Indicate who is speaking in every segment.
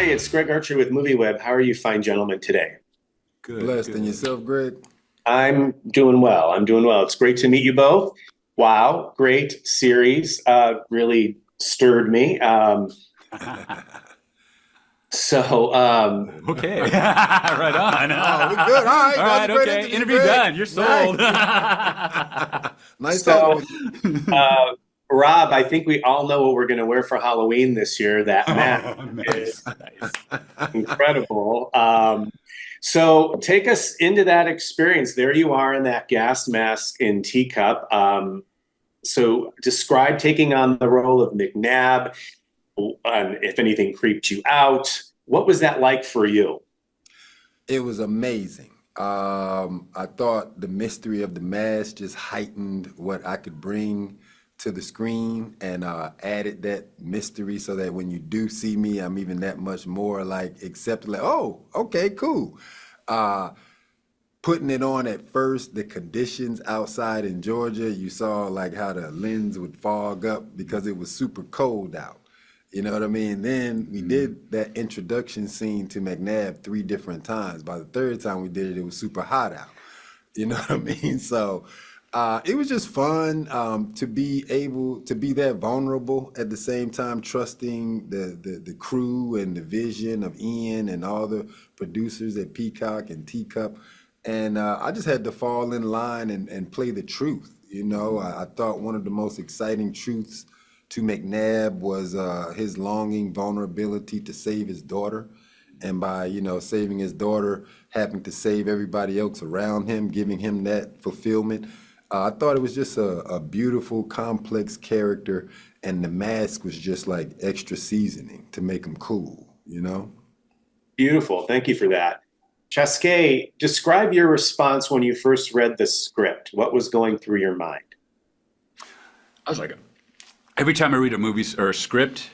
Speaker 1: Hi, it's Greg Archer with MovieWeb. How are you fine gentlemen today?
Speaker 2: Good,
Speaker 3: Blessed
Speaker 2: good.
Speaker 3: and yourself, Greg?
Speaker 1: I'm doing well. I'm doing well. It's great to meet you both. Wow, great series. Really stirred me. So,
Speaker 2: Okay, right on.
Speaker 3: Oh, we good. All right.
Speaker 2: All
Speaker 3: That was a
Speaker 2: right,
Speaker 3: great
Speaker 2: okay.
Speaker 3: interview,
Speaker 2: Interview
Speaker 3: Greg.
Speaker 2: done. You're
Speaker 3: Nice.
Speaker 2: sold.
Speaker 3: Nice talking
Speaker 1: so
Speaker 3: with you.
Speaker 1: uh, Rob, I think we all know what we're going to wear for Halloween this year. That mask
Speaker 2: Oh, nice,
Speaker 1: is
Speaker 2: nice.
Speaker 1: incredible. So take us into that experience. There you are in that gas mask in Teacup. So describe taking on the role of McNabb. If anything creeped you out, what was that like for you?
Speaker 3: It was amazing. I thought the mystery of the mask just heightened what I could bring to the screen and added that mystery so that when you do see me, I'm even that much more like accepted, like, oh, okay, cool. Uh, Putting it on at first, the conditions outside in Georgia, you saw like how the lens would fog up because it was super cold out. You know what I mean? Then we did that introduction scene to McNabb 3 different times. By the third time we did it, it was super hot out. You know what I mean? So it was just fun to be able to be that vulnerable at the same time, trusting the crew and the vision of Ian and all the producers at Peacock and Teacup. And I just had to fall in line and play the truth. You know, I thought one of the most exciting truths to McNabb was his longing, vulnerability to save his daughter. And by, saving his daughter, having to save everybody else around him, giving him that fulfillment. I thought it was just a beautiful, complex character. And the mask was just like extra seasoning to make him cool, you know?
Speaker 1: Beautiful. Thank you for that. Chaske, describe your response when you first read the script. What was going through your mind?
Speaker 2: I was like, every time I read a movie or a script,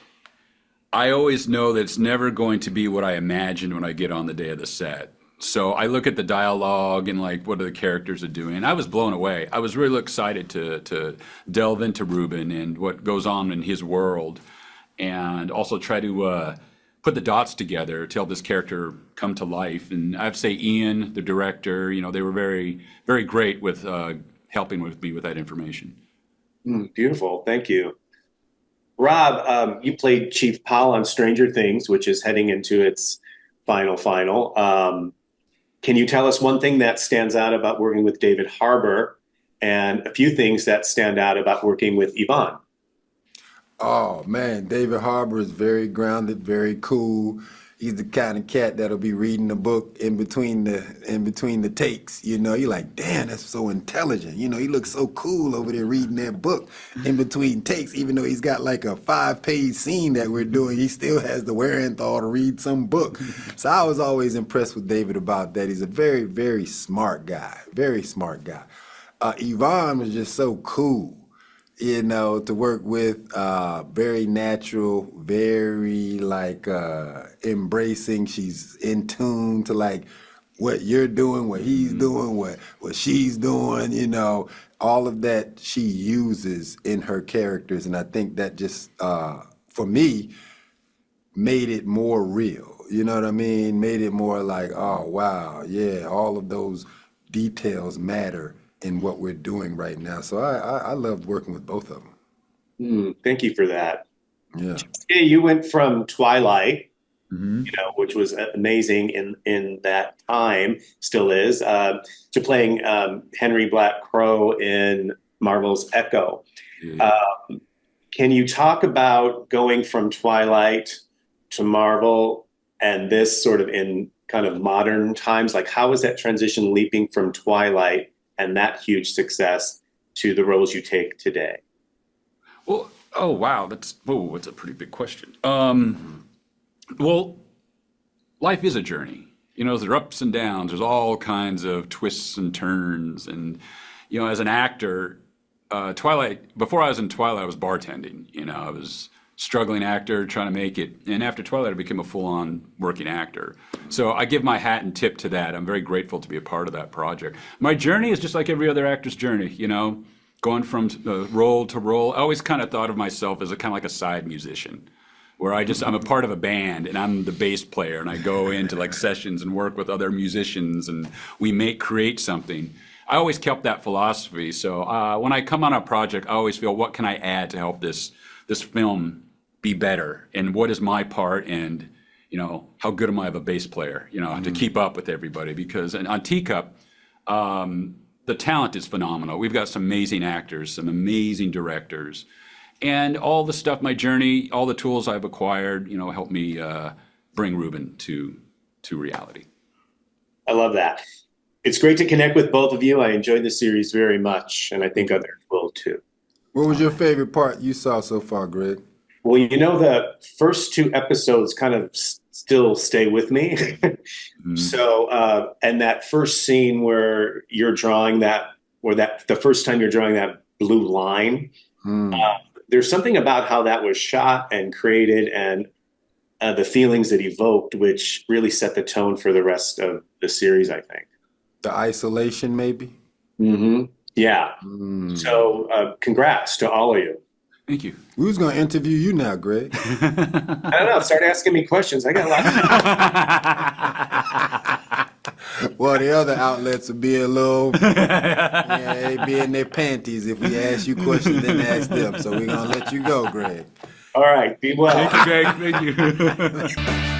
Speaker 2: I always know that it's never going to be what I imagined when I get on the day of the set. So I look at the dialogue and like what are the characters are doing. I was blown away. I was really excited to delve into Ruben and what goes on in his world, and also try to put the dots together to help this character come to life. And I have to say, Ian, the director, they were very, very great with helping with me with that information.
Speaker 1: Beautiful. Thank you. Rob, you played Chief Paul on Stranger Things, which is heading into its final. Can you tell us one thing that stands out about working with David Harbour and a few things that stand out about working with Yvonne?
Speaker 3: Oh man, David Harbour is very grounded, very cool. He's the kind of cat that'll be reading a book in between the takes. You're like, damn, that's so intelligent. He looks so cool over there reading that book in between takes. Even though he's got like a 5-page scene that we're doing, he still has the wherewithal to read some book. So I was always impressed with David about that. He's a very, very smart guy. Very smart guy. Yvonne was just so cool, to work with, very natural, very like embracing. She's in tune to like what you're doing, what he's doing, what she's doing, all of that she uses in her characters. And I think that just, for me, made it more real. You know what I mean? Made it more like, oh, wow, yeah, all of those details matter in what we're doing right now. So I loved working with both of them.
Speaker 1: Thank you for that.
Speaker 3: Yeah.
Speaker 1: Hey, you went from Twilight,
Speaker 2: Hmm.
Speaker 1: which was amazing in that time, still is, to playing Henry Black Crow in Marvel's Echo.
Speaker 2: Yeah.
Speaker 1: Uh, can you talk about going from Twilight to Marvel and this sort of in kind of modern times? Like, how was that transition leaping from Twilight and that huge success to the roles you take today?
Speaker 2: Well, oh wow, that's a pretty big question. Well, life is a journey. There are ups and downs. There's all kinds of twists and turns. And, as an actor, Twilight, before I was in Twilight, I was bartending. I was struggling actor trying to make it. And after Twilight, I became a full-on working actor. So I give my hat and tip to that. I'm very grateful to be a part of that project. My journey is just like every other actor's journey, going from role to role. I always kind of thought of myself as a kind of like a side musician. where I'm a part of a band and I'm the bass player and I go into like sessions and work with other musicians and we create something. I always kept that philosophy. So when I come on a project, I always feel, what can I add to help this film be better? And what is my part? And, how good am I of a bass player, to keep up with everybody? Because on Teacup, the talent is phenomenal. We've got some amazing actors, some amazing directors. And all the stuff, my journey, all the tools I've acquired, help me bring Ruben to reality.
Speaker 1: I love that. It's great to connect with both of you. I enjoyed the series very much, and I think others will too.
Speaker 3: What was your favorite part you saw so far, Greg?
Speaker 1: Well, the first 2 episodes kind of still stay with me. So, and that first scene where you're drawing the first time you're drawing that blue line, there's something about how that was shot and created and the feelings it evoked, which really set the tone for the rest of the series, I think.
Speaker 3: The isolation, maybe?
Speaker 1: Yeah. So congrats to all of you.
Speaker 2: Thank you.
Speaker 3: We was going to interview you now, Greg.
Speaker 1: I don't know. Start asking me questions. I got a lot.
Speaker 3: Well, the other outlets would be a little, they'd be in their panties if we ask you questions, then ask them. So we're going to let you go, Greg.
Speaker 1: All right. Be well.
Speaker 2: Thank you, Greg. Thank you.